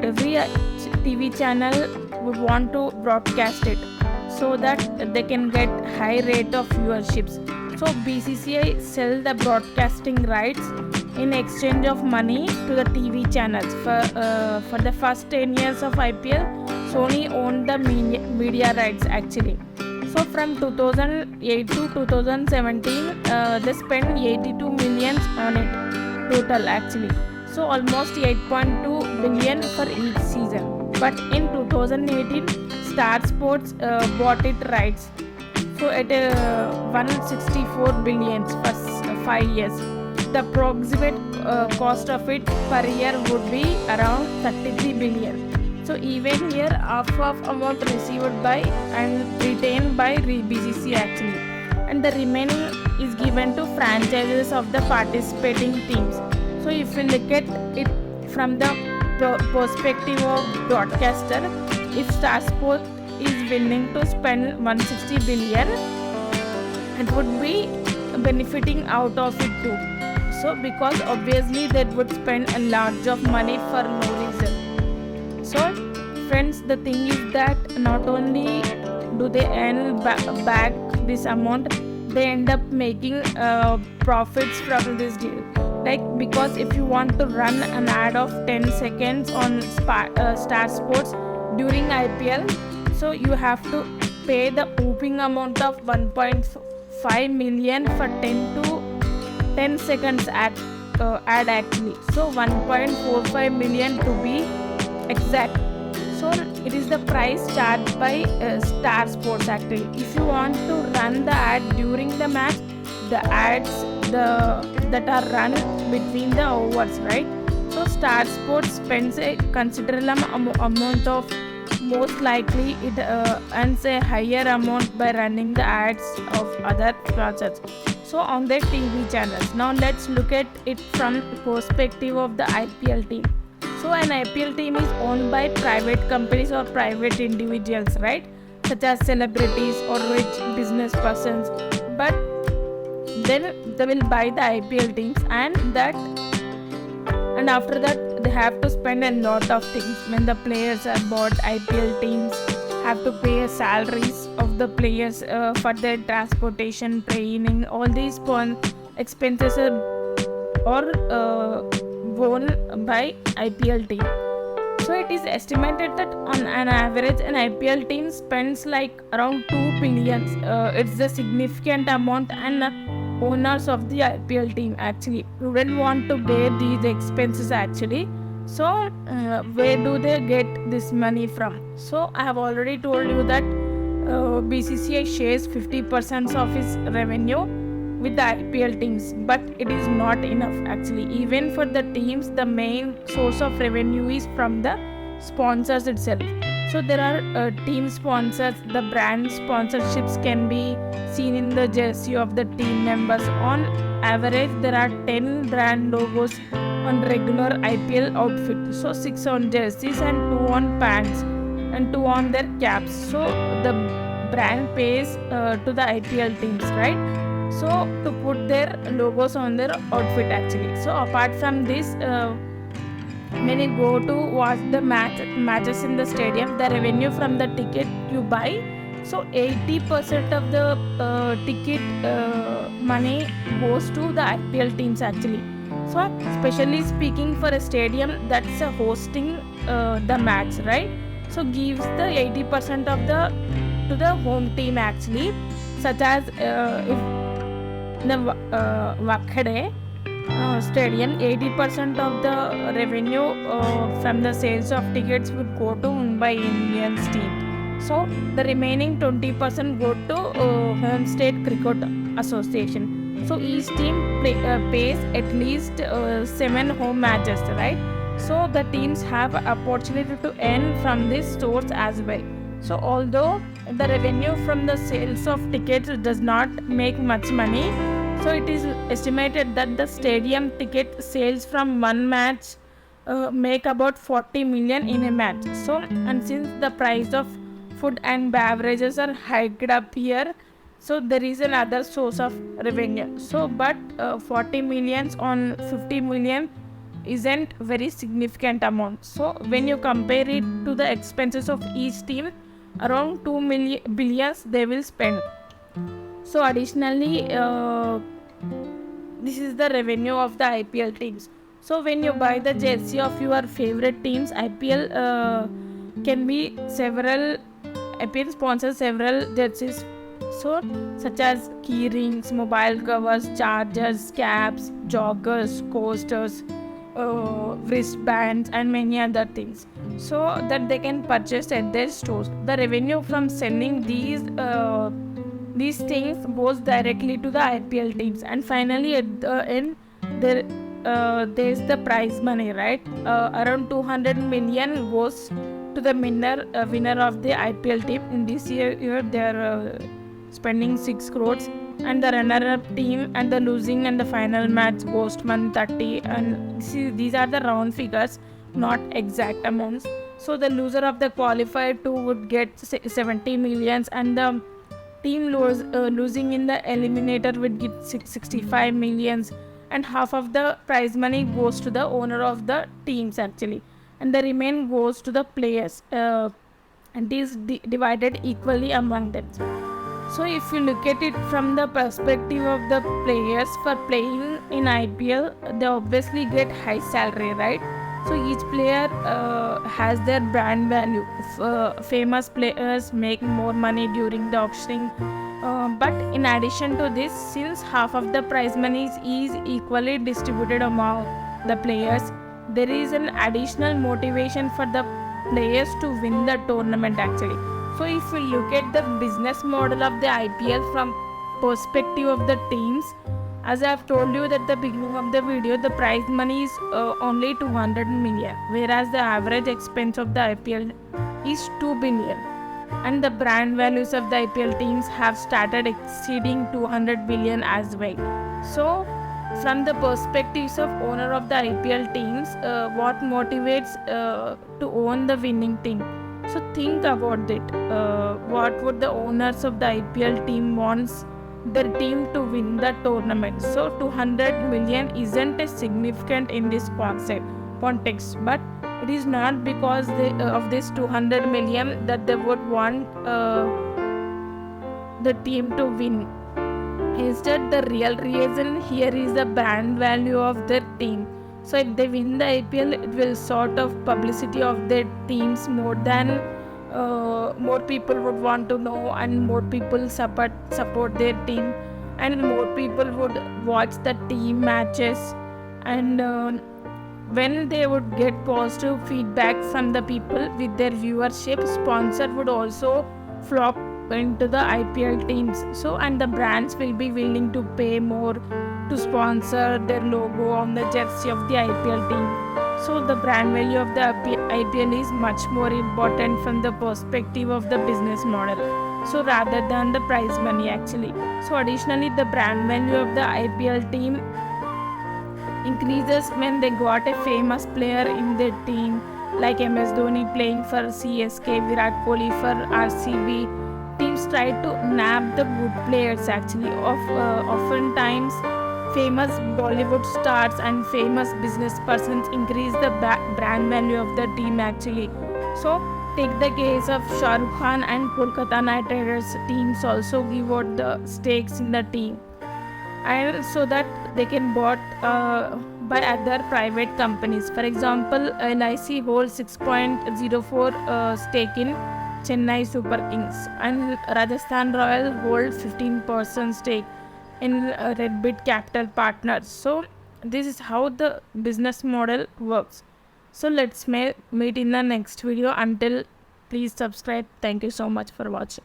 every TV channel would want to broadcast it so that they can get high rate of viewerships. So BCCI sell the broadcasting rights in exchange of money to the TV channels. For the first 10 years of IPL, Sony owned the media rights actually. So from 2008 to 2017, they spent 82 millions on it total actually. So almost 8.2 billion for each season. But in 2018, Star Sports bought it rights. So at 164 billion for 5 years. The approximate cost of it per year would be around 33 billion. So even here, half of amount received by and retained by BCC actually, and the remaining is given to franchises of the participating teams. So if you look at it from the perspective of broadcaster, if Star Sport is willing to spend 160 billion, it would be benefiting out of it too. So because obviously they would spend a lot of money for no reason. So friends, the thing is that not only do they earn back this amount, they end up making profits from this deal. Like, because if you want to run an ad of 10 seconds on Star Sports during IPL, so you have to pay the whopping amount of 1.5 million for 10 seconds ad actually. So 1.45 million to be exact. So it is the price charged by Star Sports actually. If you want to run the ad during the match, the ads that are run between the overs, right? So Star Sports spends a considerable amount of, most likely it earns a higher amount by running the ads of other sponsors. So on their TV channels. Now let's look at it from perspective of the IPL team. So an IPL team is owned by private companies or private individuals, right? Such as celebrities or rich business persons. But then they will buy the IPL teams, and after that they have to spend a lot of things. When the players are bought, IPL teams have to pay salaries of the players for their transportation, training. All these expenses are borne by IPL team. So it is estimated that on an average an IPL team spends like around 2 billion. It's a significant amount, and owners of the IPL team actually wouldn't want to bear these expenses actually. So where do they get this money from? So I have already told you that BCCI shares 50% of its revenue with the IPL teams, but it is not enough actually. Even for the teams, the main source of revenue is from the sponsors itself. So there are team sponsors. The brand sponsorships can be seen in the jersey of the team members. On average, there are 10 brand logos on regular IPL outfit. So 6 on jerseys and 2 on pants and 2 on their caps. So the brand pays to the IPL teams, right? So to put their logos on their outfit actually. So apart from this, when you go to watch the matches in the stadium, the revenue from the ticket you buy, so 80% of the ticket money goes to the IPL teams actually. So especially speaking for a stadium that's hosting the match, right? So gives the 80% of to the home team actually, such as if the Wakhade stadium, 80% of the revenue from the sales of tickets would go to Mumbai Indians team. So the remaining 20% go to Home State Cricket Association. So each team pays at least 7 home matches, right? So the teams have opportunity to earn from this source as well. So although the revenue from the sales of tickets does not make much money, so it is estimated that the stadium ticket sales from one match make about 40 million in a match. So, and since the price of food and beverages are hiked up here, so there is another source of revenue. So but 40 millions on 50 million isn't very significant amount. So when you compare it to the expenses of each team, around 2 million billions they will spend. So additionally, this is the revenue of the IPL teams. So when you buy the jersey of your favorite teams, IPL can be several IPL sponsors several jerseys, so such as key rings, mobile covers, chargers, caps, joggers, coasters, wristbands, and many other things, so that they can purchase at their stores. The revenue from selling these things goes directly to the IPL teams, and finally at the end there's the prize money, right? Around 200 million goes to the winner of the IPL team. In this year they are spending 6 crores, and the runner-up team and the losing and the final match goes to 130. And these are the round figures, not exact amounts. So the loser of the qualifier 2 would get 70 millions, and the team losing in the eliminator would get 65 millions, and half of the prize money goes to the owner of the teams actually, and the remaining goes to the players, and is divided equally among them. So if you look at it from the perspective of the players, for playing in IPL, they obviously get high salary, right? So each player has their brand value. Famous players make more money during the auctioning. But in addition to this, since half of the prize money is equally distributed among the players, there is an additional motivation for the players to win the tournament actually. So if we look at the business model of the IPL from perspective of the teams, as I have told you at the beginning of the video, the prize money is only 200 million, whereas the average expense of the IPL is 2 billion. And the brand values of the IPL teams have started exceeding 200 billion as well. So from the perspectives of owner of the IPL teams, what motivates to own the winning team? So think about it. What would the owners of the IPL team wants their team to win the tournament? So 200 million isn't as significant in this context, but it is not because of this 200 million that they would want the team to win. Instead, the real reason here is the brand value of their team. So if they win the IPL, it will sort of publicity of their teams more than more people would want to know, and more people support their team, and more people would watch the team matches, and when they would get positive feedback from the people with their viewership, sponsor would also flock into the IPL teams. So and the brands will be willing to pay more to sponsor their logo on the jersey of the IPL team. So the brand value of the IPL is much more important from the perspective of the business model, so rather than the prize money actually. So additionally, the brand value of the IPL team increases when they got a famous player in their team, like MS Dhoni playing for CSK, Virat Kohli for RCB. Teams try to nab the good players actually. Oftentimes, famous Bollywood stars and famous business persons increase the brand value of the team actually. So take the case of Shah Rukh Khan and Kolkata Knight Riders teams also give out the stakes in the team, and so that they can bought by other private companies. For example, LIC holds 6.04 stake in Chennai Super Kings, and Rajasthan Royal hold 15% stake in Redbit Capital Partners. So this is how the business model works. So let's meet in the next video. Until, please subscribe. Thank you so much for watching.